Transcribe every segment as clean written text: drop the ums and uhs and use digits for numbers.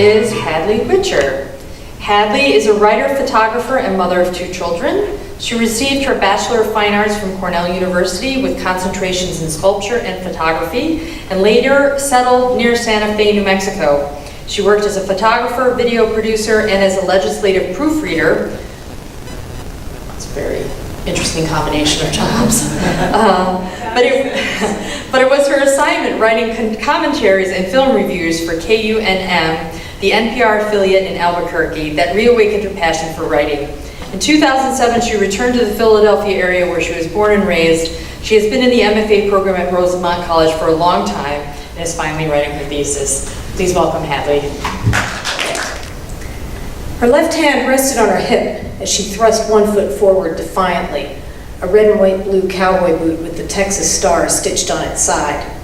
is Hadley Witcher. Hadley is a writer, photographer, and mother of 2 children. She received her Bachelor of Fine Arts from Cornell University with concentrations in sculpture and photography, and later settled near Santa Fe, New Mexico. She worked as a photographer, video producer, and as a legislative proofreader. It's a very interesting combination of jobs. But it was her assignment writing commentaries and film reviews for KUNM, the NPR affiliate in Albuquerque, that reawakened her passion for writing. In 2007, she returned to the Philadelphia area where she was born and raised. She has been in the MFA program at Rosemont College for a long time and is finally writing her thesis. Please welcome Hadley. Her left hand rested on her hip as she thrust one foot forward defiantly, a red and white blue cowboy boot with the Texas star stitched on its side.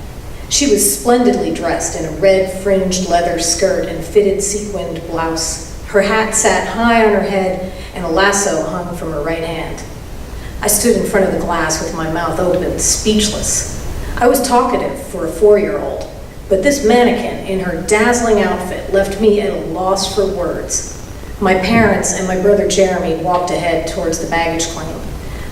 She was splendidly dressed in a red fringed leather skirt and fitted sequined blouse. Her hat sat high on her head and a lasso hung from her right hand. I stood in front of the glass with my mouth open, speechless. I was talkative for a 4-year-old, but this mannequin in her dazzling outfit left me at a loss for words. My parents and my brother Jeremy walked ahead towards the baggage claim.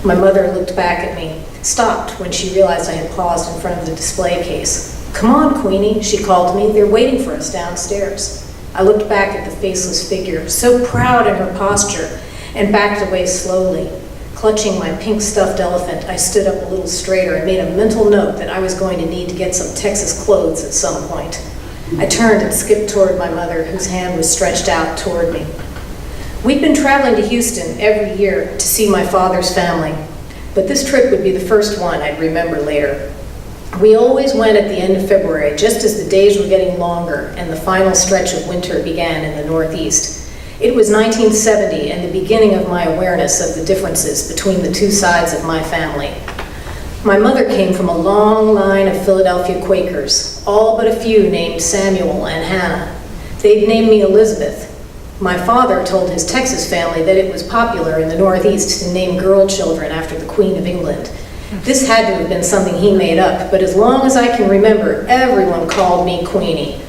My mother looked back at me, stopped when she realized I had paused in front of the display case. "Come on, Queenie," she called me. "They're waiting for us downstairs." I looked back at the faceless figure, so proud in her posture, and backed away slowly. Clutching my pink stuffed elephant, I stood up a little straighter and made a mental note that I was going to need to get some Texas clothes at some point. I turned and skipped toward my mother, whose hand was stretched out toward me. We'd been traveling to Houston every year to see my father's family, but this trip would be the first one I'd remember later. We always went at the end of February, just as the days were getting longer and the final stretch of winter began in the Northeast. It was 1970 and the beginning of my awareness of the differences between the 2 sides of my family. My mother came from a long line of Philadelphia Quakers, all but a few named Samuel and Hannah. They'd named me Elizabeth. My father told his Texas family that it was popular in the Northeast to name girl children after the Queen of England. This had to have been something he made up, but as long as I can remember, everyone called me Queenie.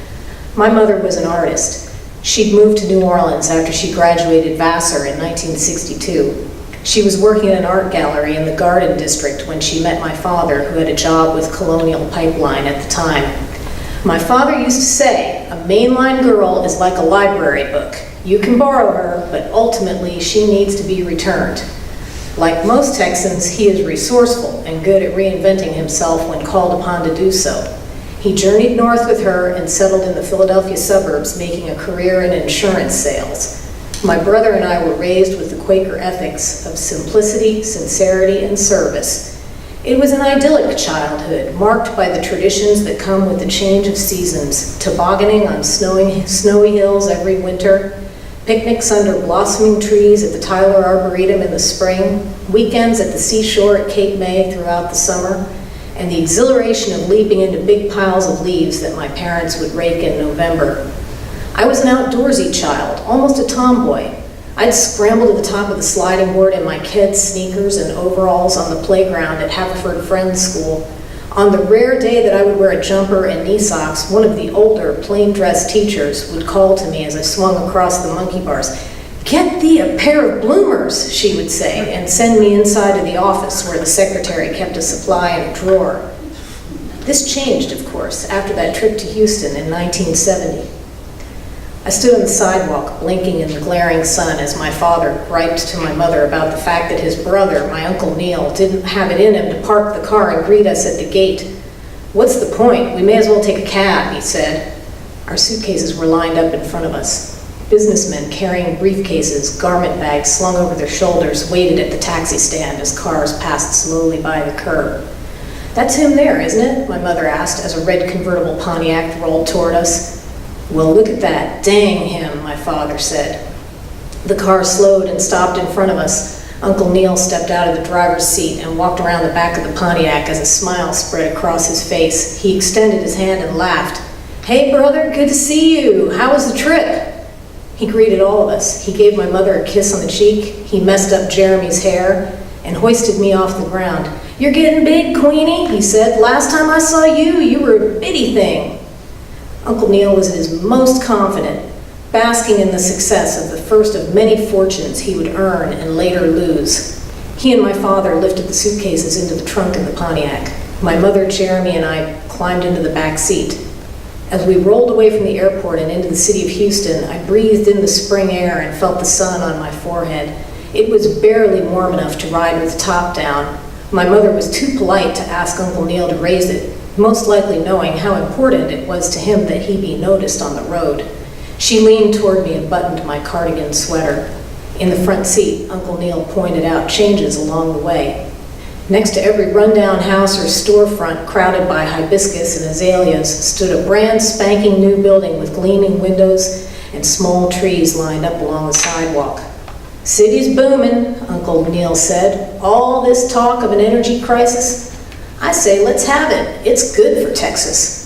My mother was an artist. She'd moved to New Orleans after she graduated Vassar in 1962. She was working at an art gallery in the Garden District when she met my father, who had a job with Colonial Pipeline at the time. My father used to say, "A mainline girl is like a library book. You can borrow her, but ultimately she needs to be returned." Like most Texans, he is resourceful and good at reinventing himself when called upon to do so. He journeyed north with her and settled in the Philadelphia suburbs, making a career in insurance sales. My brother and I were raised with the Quaker ethics of simplicity, sincerity, and service. It was an idyllic childhood, marked by the traditions that come with the change of seasons, tobogganing on snowy hills every winter, picnics under blossoming trees at the Tyler Arboretum in the spring, weekends at the seashore at Cape May throughout the summer, and the exhilaration of leaping into big piles of leaves that my parents would rake in November. I was an outdoorsy child, almost a tomboy. I'd scramble to the top of the sliding board in my kid sneakers and overalls on the playground at Haverford Friends School. On the rare day that I would wear a jumper and knee socks, one of the older, plain-dressed teachers would call to me as I swung across the monkey bars. "Get thee a pair of bloomers," she would say, and send me inside of the office where the secretary kept a supply in a drawer. This changed, of course, after that trip to Houston in 1970. I stood on the sidewalk, blinking in the glaring sun as my father griped to my mother about the fact that his brother, my Uncle Neil, didn't have it in him to park the car and greet us at the gate. "What's the point? We may as well take a cab," he said. Our suitcases were lined up in front of us. Businessmen carrying briefcases, garment bags slung over their shoulders, waited at the taxi stand as cars passed slowly by the curb. "That's him there, isn't it?" my mother asked as a red convertible Pontiac rolled toward us. "Well, look at that. Dang him," my father said. The car slowed and stopped in front of us. Uncle Neil stepped out of the driver's seat and walked around the back of the Pontiac as a smile spread across his face. He extended his hand and laughed. "Hey, brother, good to see you. How was the trip?" He greeted all of us. He gave my mother a kiss on the cheek. He messed up Jeremy's hair and hoisted me off the ground. "You're getting big, Queenie," he said. "Last time I saw you, you were a bitty thing." Uncle Neil was at his most confident. basking in the success of the first of many fortunes he would earn and later lose. He and my father lifted the suitcases into the trunk in the Pontiac. My mother, Jeremy, and I climbed into the back seat. As we rolled away from the airport and into the city of Houston, I breathed in the spring air and felt the sun on my forehead. It was barely warm enough to ride with the top down. My mother was too polite to ask Uncle Neil to raise it, most likely knowing how important it was to him that he be noticed on the road. She leaned toward me and buttoned my cardigan sweater. In the front seat, Uncle Neil pointed out changes along the way. Next to every rundown house or storefront crowded by hibiscus and azaleas stood a brand spanking new building with gleaming windows and small trees lined up along the sidewalk. "City's booming," Uncle Neil said. "All this talk of an energy crisis? I say let's have it. It's good for Texas."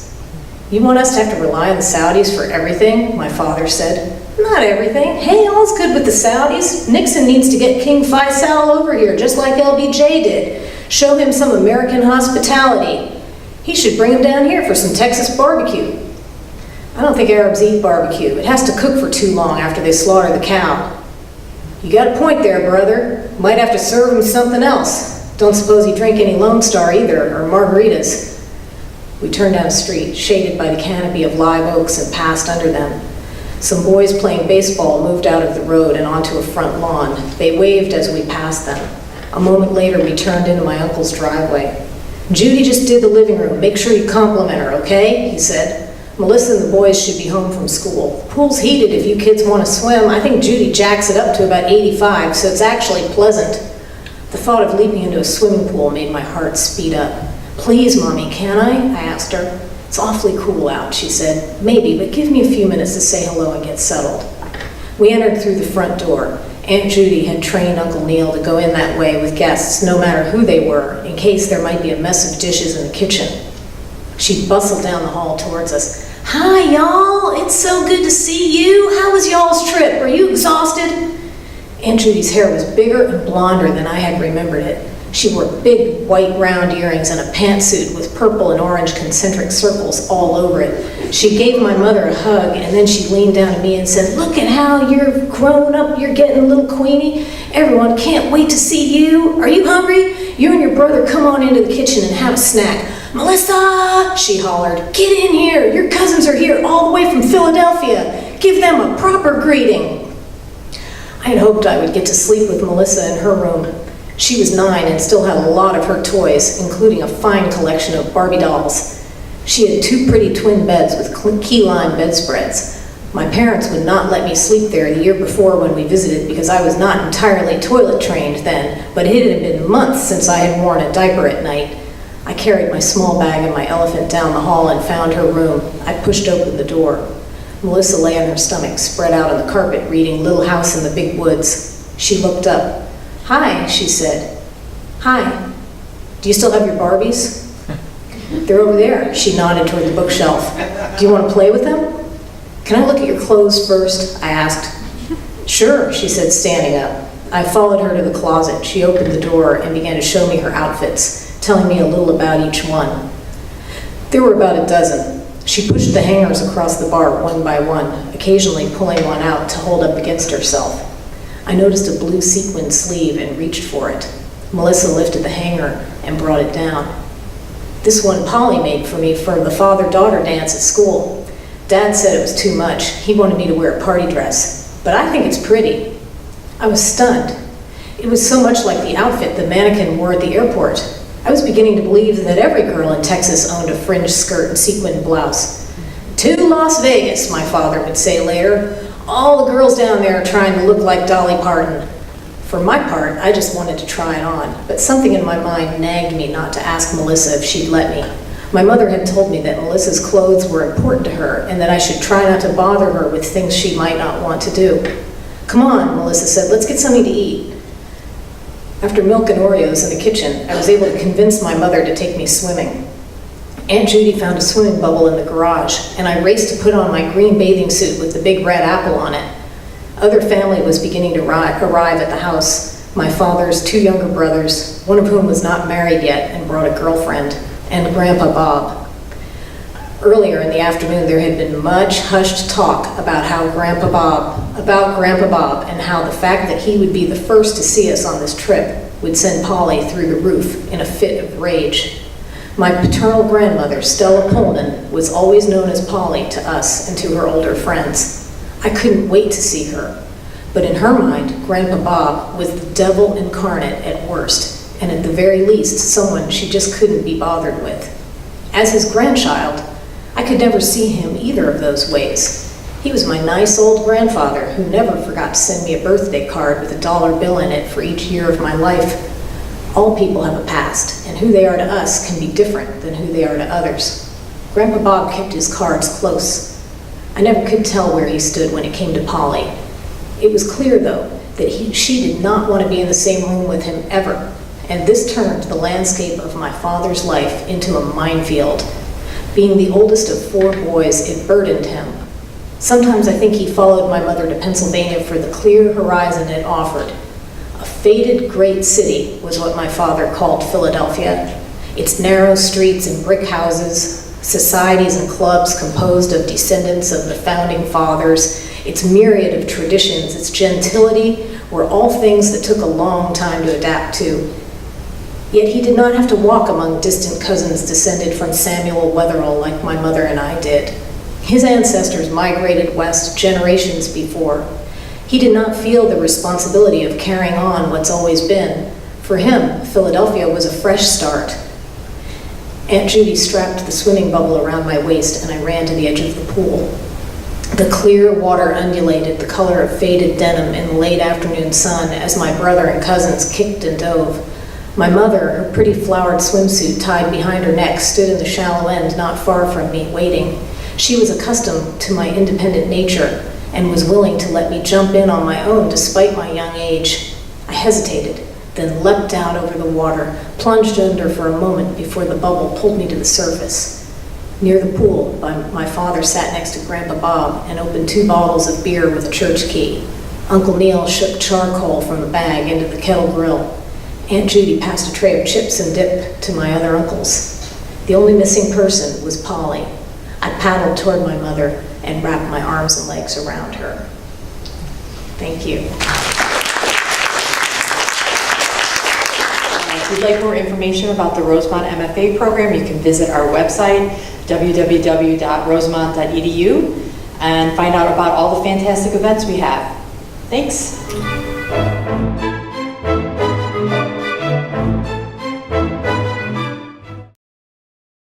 "You want us to have to rely on the Saudis for everything?" my father said. "Not everything. Hey, all's good with the Saudis. Nixon needs to get King Faisal over here, just like LBJ did. Show him some American hospitality. He should bring him down here for some Texas barbecue." "I don't think Arabs eat barbecue. It has to cook for too long after they slaughter the cow." "You got a point there, brother. Might have to serve him something else. Don't suppose you drink any Lone Star either, or margaritas." We turned down a street, shaded by the canopy of live oaks, and passed under them. Some boys playing baseball moved out of the road and onto a front lawn. They waved as we passed them. A moment later, we turned into my uncle's driveway. "Judy just did the living room. Make sure you compliment her, okay?" he said. "Melissa and the boys should be home from school. Pool's heated if you kids want to swim. I think Judy jacks it up to about 85, so it's actually pleasant." The thought of leaping into a swimming pool made my heart speed up. "Please, Mommy, can I asked her. "It's awfully cool out," she said. "Maybe, but give me a few minutes to say hello and get settled." We entered through the front door. Aunt Judy had trained Uncle Neil to go in that way with guests, no matter who they were, in case there might be a mess of dishes in the kitchen. She bustled down the hall towards us. "Hi, y'all. It's so good to see you. How was y'all's trip? Are you exhausted?" Aunt Judy's hair was bigger and blonder than I had remembered it. She wore big white round earrings and a pantsuit with purple and orange concentric circles all over it. She gave my mother a hug, and then she leaned down to me and said, "Look at how you're grown up. You're getting a little Queenie. Everyone can't wait to see you. Are you hungry? You and your brother come on into the kitchen and have a snack." "Melissa," she hollered, "get in here. Your cousins are here all the way from Philadelphia. Give them a proper greeting." I had hoped I would get to sleep with Melissa in her room. She was 9 and still had a lot of her toys, including a fine collection of Barbie dolls. She had 2 pretty twin beds with key lime bedspreads. My parents would not let me sleep there the year before when we visited because I was not entirely toilet trained then, but it had been months since I had worn a diaper at night. I carried my small bag and my elephant down the hall and found her room. I pushed open the door. Melissa lay on her stomach, spread out on the carpet, reading Little House in the Big Woods. She looked up. "Hi," she said. "Hi. Do you still have your Barbies?" "They're over there." She nodded toward the bookshelf. "Do you want to play with them?" "Can I look at your clothes first?" I asked. "Sure," she said, standing up. I followed her to the closet. She opened the door and began to show me her outfits, telling me a little about each one. There were about a dozen. She pushed the hangers across the bar one by one, occasionally pulling one out to hold up against herself. I noticed a blue sequin sleeve and reached for it. Melissa lifted the hanger and brought it down. "This one Polly made for me for the father-daughter dance at school. Dad said it was too much. He wanted me to wear a party dress. But I think it's pretty." I was stunned. It was so much like the outfit the mannequin wore at the airport. I was beginning to believe that every girl in Texas owned a fringed skirt and sequined blouse. "To Las Vegas," my father would say later. "All the girls down there are trying to look like Dolly Parton." For my part, I just wanted to try it on, but something in my mind nagged me not to ask Melissa if she'd let me. My mother had told me that Melissa's clothes were important to her and that I should try not to bother her with things she might not want to do. "Come on," Melissa said, "let's get something to eat." After milk and Oreos in the kitchen, I was able to convince my mother to take me swimming. Aunt Judy found a swimming bubble in the garage, and I raced to put on my green bathing suit with the big red apple on it. Other family was beginning to arrive at the house. My father's 2 younger brothers, one of whom was not married yet and brought a girlfriend, and Grandpa Bob. Earlier in the afternoon, there had been much hushed talk about Grandpa Bob, and how the fact that he would be the first to see us on this trip would send Polly through the roof in a fit of rage. My paternal grandmother, Stella Pullman, was always known as Polly to us and to her older friends. I couldn't wait to see her, but in her mind, Grandpa Bob was the devil incarnate at worst, and at the very least, someone she just couldn't be bothered with. As his grandchild, I could never see him either of those ways. He was my nice old grandfather who never forgot to send me a birthday card with a dollar bill in it for each year of my life. All people have a past, and who they are to us can be different than who they are to others. Grandpa Bob kept his cards close. I never could tell where he stood when it came to Polly. It was clear, though, that she did not want to be in the same room with him ever, and this turned the landscape of my father's life into a minefield. Being the oldest of 4 boys, it burdened him. Sometimes I think he followed my mother to Pennsylvania for the clear horizon it offered. A faded great city was what my father called Philadelphia. Its narrow streets and brick houses, societies and clubs composed of descendants of the founding fathers, its myriad of traditions, its gentility, were all things that took a long time to adapt to. Yet he did not have to walk among distant cousins descended from Samuel Wetherell like my mother and I did. His ancestors migrated west generations before. He did not feel the responsibility of carrying on what's always been. For him, Philadelphia was a fresh start. Aunt Judy strapped the swimming bubble around my waist, and I ran to the edge of the pool. The clear water undulated, the color of faded denim in the late afternoon sun, as my brother and cousins kicked and dove. My mother, her pretty flowered swimsuit tied behind her neck, stood in the shallow end not far from me, waiting. She was accustomed to my independent nature and was willing to let me jump in on my own despite my young age. I hesitated, then leapt out over the water, plunged under for a moment before the bubble pulled me to the surface. Near the pool, my father sat next to Grandpa Bob and opened 2 bottles of beer with a church key. Uncle Neil shook charcoal from a bag into the kettle grill. Aunt Judy passed a tray of chips and dip to my other uncles. The only missing person was Polly. I paddled toward my mother and wrapped my arms and legs around her. Thank you. If you'd like more information about the Rosemont MFA program, you can visit our website, www.rosemont.edu, and find out about all the fantastic events we have. Thanks.